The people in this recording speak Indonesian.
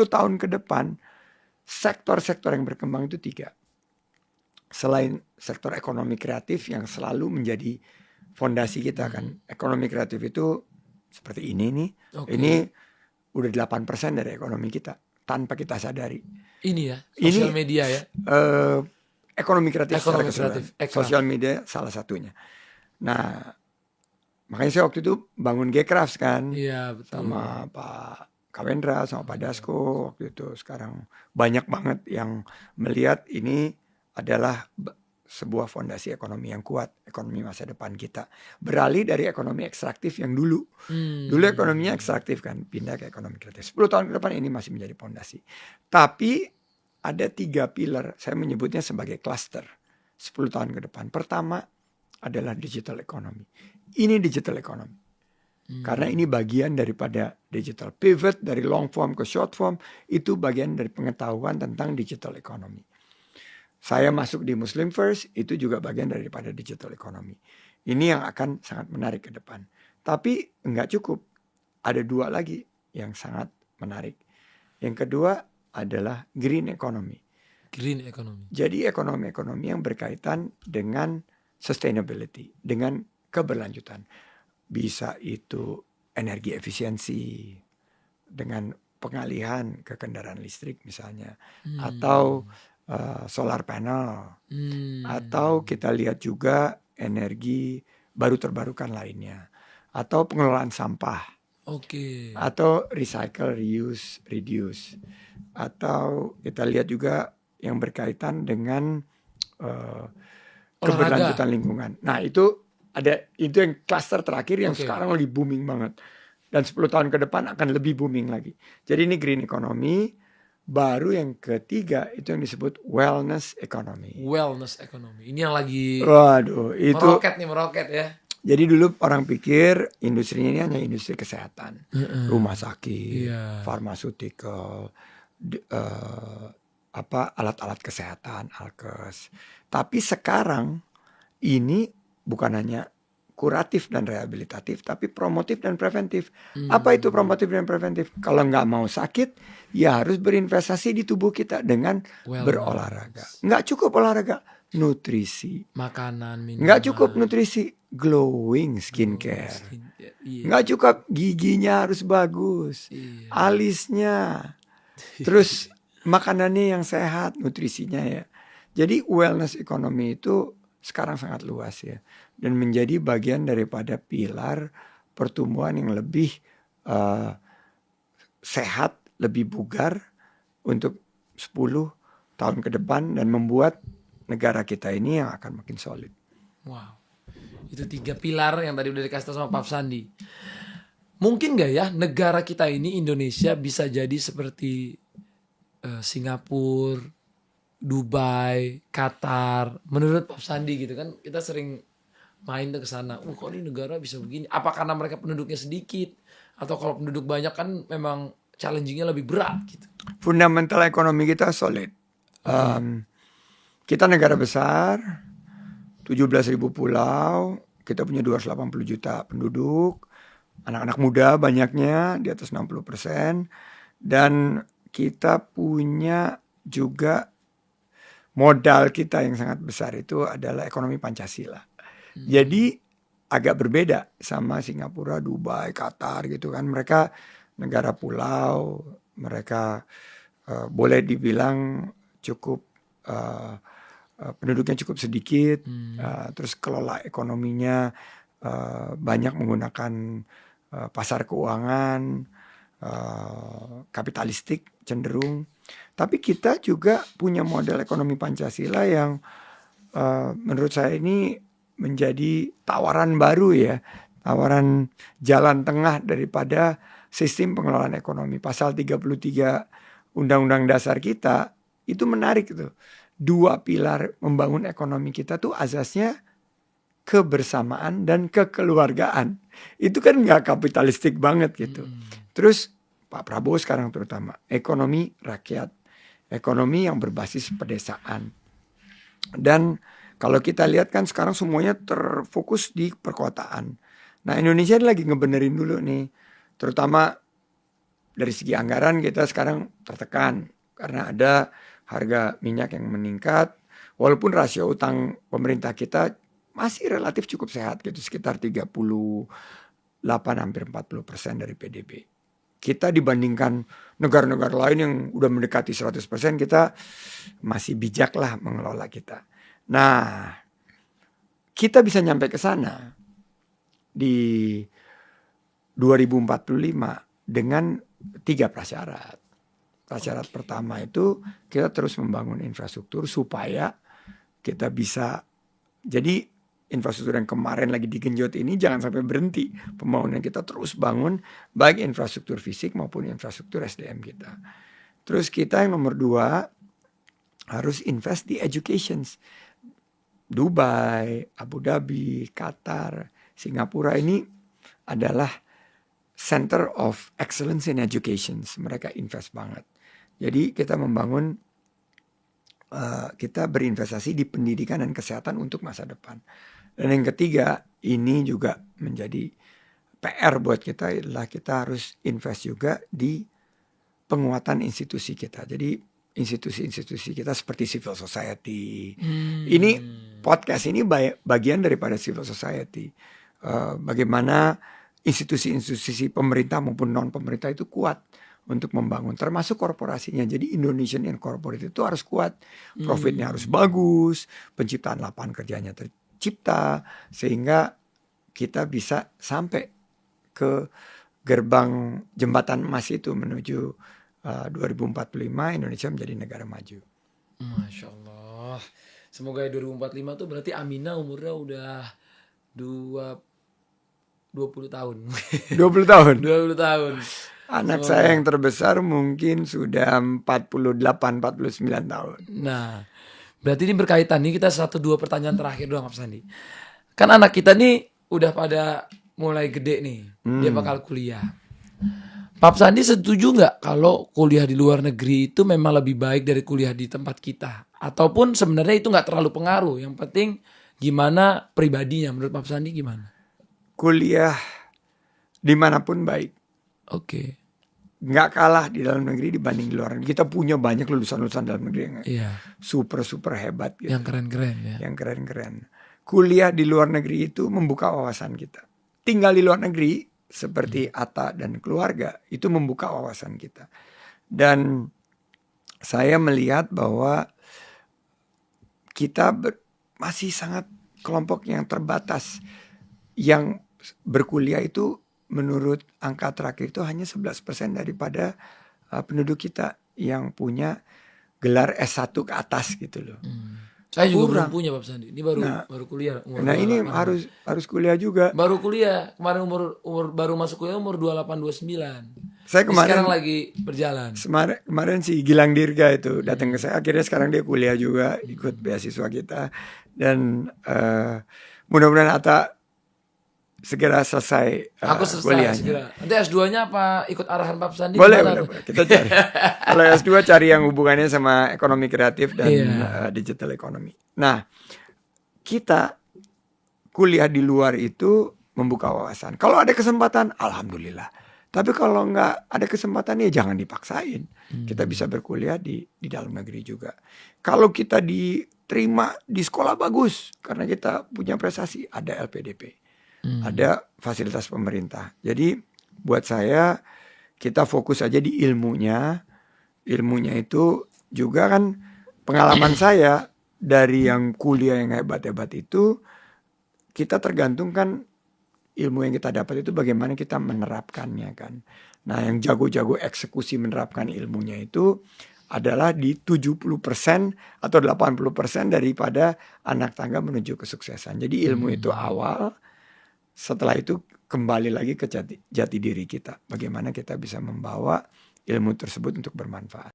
tahun ke depan, sektor-sektor yang berkembang itu 3. Selain sektor ekonomi kreatif yang selalu menjadi fondasi kita kan. Ekonomi kreatif itu seperti ini nih. Ini udah 8% dari ekonomi kita tanpa kita sadari. Ini ya, sosial media ya. Ekonomi kreatif secara Ekonomi keseluruhan. kreatif, Sosial media salah satunya. Nah, makanya saya waktu itu bangun Gcraft kan. Iya, betul. Sama Pak Kawendra, sama Pak Dasko waktu itu. Sekarang banyak banget yang melihat ini adalah sebuah fondasi ekonomi yang kuat, ekonomi masa depan kita. Beralih dari ekonomi ekstraktif yang dulu. Dulu ekonominya ekstraktif kan, pindah ke ekonomi kreatif. 10 tahun ke depan ini masih menjadi fondasi. Tapi ada 3 pilar, saya menyebutnya sebagai cluster 10 tahun ke depan. Pertama adalah digital economy. Ini digital economy. Karena ini bagian daripada digital pivot dari long form ke short form, itu bagian dari pengetahuan tentang digital economy. Saya masuk di Muslim First, itu juga bagian daripada digital economy. Ini yang akan sangat menarik ke depan. Tapi enggak cukup. Ada 2 lagi yang sangat menarik. Yang kedua adalah green economy. Green economy. Jadi ekonomi-ekonomi yang berkaitan dengan sustainability, dengan keberlanjutan. Bisa itu energi efisiensi dengan pengalihan ke kendaraan listrik misalnya, atau solar panel, atau kita lihat juga energi baru terbarukan lainnya, atau pengelolaan sampah, atau recycle, reuse, reduce, atau kita lihat juga yang berkaitan dengan keberlanjutan lingkungan. Nah itu yang cluster terakhir yang sekarang lagi booming banget. Dan 10 tahun ke depan akan lebih booming lagi. Jadi ini green economy. Baru yang ketiga itu yang disebut wellness economy. Wellness economy. Ini yang lagi itu meroket ya. Jadi dulu orang pikir industrinya ini hanya industri kesehatan. Rumah sakit, pharmaceutical, alat-alat kesehatan, alkes. Tapi sekarang ini bukan hanya kuratif dan rehabilitatif, tapi promotif dan preventif. Apa itu promotif dan preventif? Kalau nggak mau sakit, ya harus berinvestasi di tubuh kita dengan berolahraga. Nggak cukup olahraga, nutrisi. Makanan, minuman. Nggak cukup nutrisi, glowing skincare. Nggak cukup, giginya harus bagus. Alisnya. Terus makanannya yang sehat, nutrisinya ya. Jadi wellness economy itu sekarang sangat luas ya. Dan menjadi bagian daripada pilar pertumbuhan yang lebih sehat, lebih bugar untuk 10 tahun ke depan dan membuat negara kita ini yang akan makin solid. Wow, itu 3 pilar yang tadi udah dikasih sama Pak Sandi. Mungkin gak ya negara kita ini, Indonesia, bisa jadi seperti Singapura, Dubai, Qatar, menurut Pak Sandi gitu kan? Kita sering main ke sana. Kok ini negara bisa begini? Apa karena mereka penduduknya sedikit? Atau kalau penduduk banyak kan memang challenging-nya lebih berat gitu? Fundamental ekonomi kita solid. Kita negara besar, 17.000 pulau, kita punya 280 juta penduduk, anak-anak muda banyaknya di atas 60%, dan kita punya juga modal kita yang sangat besar itu adalah ekonomi Pancasila. Jadi agak berbeda sama Singapura, Dubai, Qatar gitu kan. Mereka negara pulau, mereka boleh dibilang cukup penduduknya cukup sedikit, terus kelola ekonominya banyak menggunakan pasar keuangan, kapitalistik cenderung. Tapi kita juga punya model ekonomi Pancasila yang menurut saya ini menjadi tawaran baru ya, tawaran jalan tengah daripada sistem pengelolaan ekonomi. Pasal 33 Undang-Undang Dasar kita itu menarik tuh. 2 pilar membangun ekonomi kita tuh asasnya kebersamaan dan kekeluargaan. Itu kan nggak kapitalistik banget gitu. Terus Pak Prabowo sekarang terutama ekonomi rakyat, ekonomi yang berbasis pedesaan. Dan kalau kita lihat kan sekarang semuanya terfokus di perkotaan. Nah Indonesia lagi ngebenerin dulu nih, terutama dari segi anggaran kita sekarang tertekan karena ada harga minyak yang meningkat. Walaupun rasio utang pemerintah kita masih relatif cukup sehat gitu, sekitar 38 hampir 40% dari PDB. Kita dibandingkan negara-negara lain yang udah mendekati 100%, kita masih bijak lah mengelola kita. Nah, kita bisa nyampe ke sana di 2045 dengan 3 prasyarat. Prasyarat pertama itu kita terus membangun infrastruktur supaya kita bisa, jadi infrastruktur yang kemarin lagi digenjot ini jangan sampai berhenti. Pembangunan kita terus bangun, baik infrastruktur fisik maupun infrastruktur SDM kita. Terus kita yang nomor 2 harus invest di education. Dubai, Abu Dhabi, Qatar, Singapura ini adalah center of excellence in education. Mereka invest banget. Jadi kita membangun, kita berinvestasi di pendidikan dan kesehatan untuk masa depan. Dan yang ketiga, ini juga menjadi PR buat kita adalah kita harus invest juga di penguatan institusi kita. Jadi institusi-institusi kita seperti civil society. Ini podcast ini bagian daripada civil society. Bagaimana institusi-institusi pemerintah maupun non pemerintah itu kuat untuk membangun, termasuk korporasinya. Jadi Indonesian Incorporated itu harus kuat, profitnya harus bagus, penciptaan lapangan kerjanya tercipta, sehingga kita bisa sampai ke gerbang jembatan emas itu menuju 2045 Indonesia menjadi negara maju. Masya Allah. Semoga 2045 tuh berarti Amina umurnya udah 20 tahun. 20 tahun. 20 tahun. Anak saya yang terbesar mungkin sudah 48-49 tahun. Nah, berarti ini berkaitan nih, kita 1-2 pertanyaan terakhir doang Pak Sandi. Kan anak kita nih udah pada mulai gede nih, dia bakal kuliah. Pak Sandi setuju nggak kalau kuliah di luar negeri itu memang lebih baik dari kuliah di tempat kita? Ataupun sebenarnya itu nggak terlalu pengaruh, yang penting gimana pribadinya, menurut Pak Sandi gimana? Kuliah dimanapun baik. Oke. Nggak kalah di dalam negeri dibanding di luar negeri. Kita punya banyak lulusan-lulusan dalam negeri yang super hebat gitu. Yang keren-keren ya. Yang keren-keren. Kuliah di luar negeri itu membuka wawasan kita. Tinggal di luar negeri seperti Atta dan keluarga itu membuka wawasan kita. Dan saya melihat bahwa kita masih sangat kelompok yang terbatas yang berkuliah itu. Menurut angka terakhir itu hanya 11% daripada penduduk kita yang punya gelar S1 ke atas gitu loh. Saya juga belum punya Pak Sandi. Ini baru kuliah. Nah ini harus kuliah juga. Baru kuliah. Kemarin umur baru masuk kuliah umur 28-29. Saya kemarin sekarang lagi berjalan. Kemarin si Gilang Dirga itu datang ke saya. Akhirnya sekarang dia kuliah juga, ikut beasiswa kita. Dan mudah-mudahan Atta segera selesai Aku selesai kuliahnya. segera. Nanti S2-nya apa ikut arahan Pak Sandi? Boleh. Kita cari. Kalau S2 cari yang hubungannya sama ekonomi kreatif dan digital economy. Nah, kita kuliah di luar itu membuka wawasan. Kalau ada kesempatan, alhamdulillah. Tapi kalau nggak ada kesempatan ya jangan dipaksain. Kita bisa berkuliah di dalam negeri juga. Kalau kita diterima di sekolah bagus karena kita punya prestasi, ada LPDP. Ada fasilitas pemerintah. Jadi buat saya kita fokus aja di ilmunya. Ilmunya itu juga kan pengalaman saya dari yang kuliah yang hebat-hebat itu, kita tergantung kan ilmu yang kita dapat itu bagaimana kita menerapkannya kan. Nah yang jago-jago eksekusi menerapkan ilmunya itu adalah di 70% atau 80% daripada anak tangga menuju kesuksesan. Jadi ilmu itu awal. Setelah itu kembali lagi ke jati diri kita. Bagaimana kita bisa membawa ilmu tersebut untuk bermanfaat.